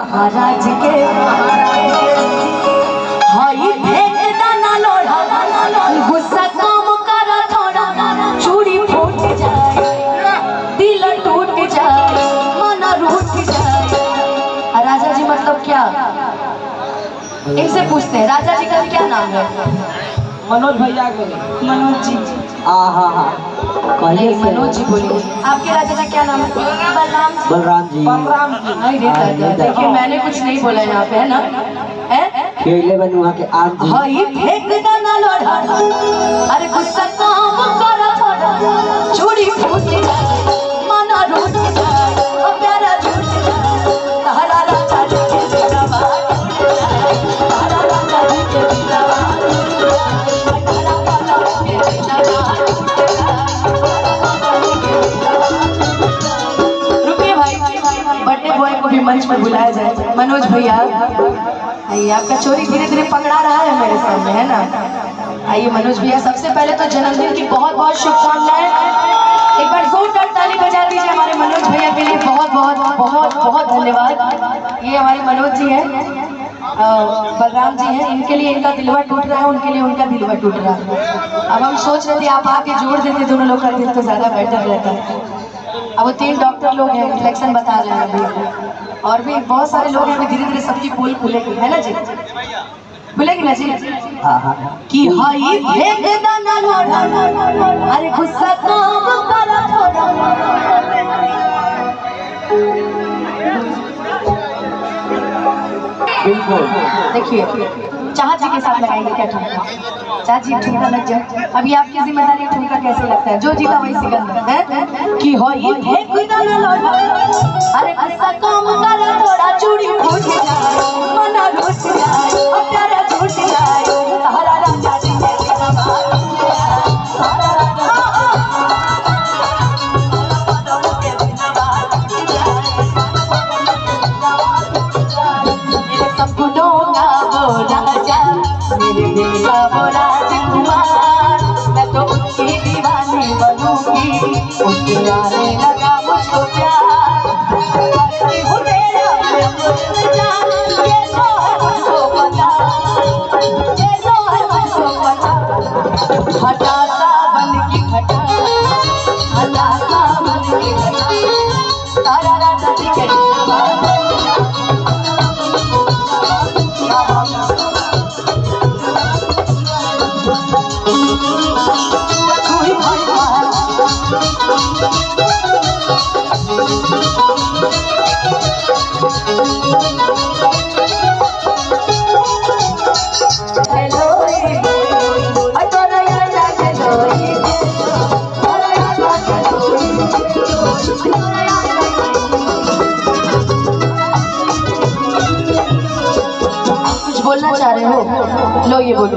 महाराज के हाई फेंक दाना लोढ़ा गुस्सा कम कर थोड़ा चूड़ी फूट जाए दिल टूट जाए मन रूठ जाए। राजा जी मतलब क्या इनसे पूछते हैं, राजा जी का क्या नाम है? मनोज भैया के मनोज जी। कहिए मनोज जी बोलिए। आपके राजा जी क्या नाम है? बलराम जी। देखिए मैंने कुछ नहीं बोला यहाँ पे, है ना? खेले बनुआ के आम जी। हाई फेंक दाना लोढ़ा अरे गुस्सा काम कर थोड़ा चूड़ी फूट जाए मन रूठ जाए प्यारा झूठ जाए तारा राजा जी के जिंदाबाद टूट जाए तारा राजा जी के जिंदाबाद तारा राजा जी के जिंदाबाद। रुकिए भाई, बर्थडे बॉय को भी मंच पर बुलाया जाए। मनोज भैया आइए, आपका चोरी धीरे धीरे पकड़ा रहा है मेरे सामने, है ना? आइए मनोज भैया, सबसे पहले तो जन्मदिन की बहुत बहुत शुभकामनाएं। एक बार जोरदार ताली बजा दीजिए हमारे मनोज भैया के लिए। बहुत बहुत बहुत बहुत धन्यवाद। ये हमारे मनोज जी हैं, बलराम जी हैं, इनके लिए इनका दिलवा टूट रहा है, उनके लिए उनका दिलवा टूट रहा है। अब हम सोच रहे थे आप आके जोड़ देते दोनों लोग का दिल तो ज्यादा बेटर रहता है। अब वो 3 डॉक्टर लोग हैं, रिफ्लेक्शन बता रहे हैं अभी, और भी बहुत सारे लोग हैं। धीरे धीरे सबकी पोल खुलेगी, है ना जी? खुलेगी ना जी? कि हाई फेंक दाना लोढ़ा अरे गुस्सा काम कर थोड़ा। बिल्कुल। देखिए चाचा जी के साथ लगाएंगे क्या ठुमका? चाची ठुमका लग जाए। अभी आपकी जिम्मेदारी ठुमका कैसे लगता है? जो जीता वही सिकंदर है कि हाई फेंक दाना लोढ़ा अरे गुस्सा काम कर थोड़ा चूड़ी फूट जाए मन रूठ जाए प्यारा झूठ जाए तारा राजा जी के जिंदाबाद तारा राजा मेरे सपनों का वो राजा मेरे दिल का वो राजकुमार मैं तो उसकी दीवानी बनूंगी उसके आने लगा मुझको प्यार हटाता बन की हटा हटाता बन की हटा तारा राजा जी के जिंदाबाद। बोलना चाह रहे हो? लो ये बोलो।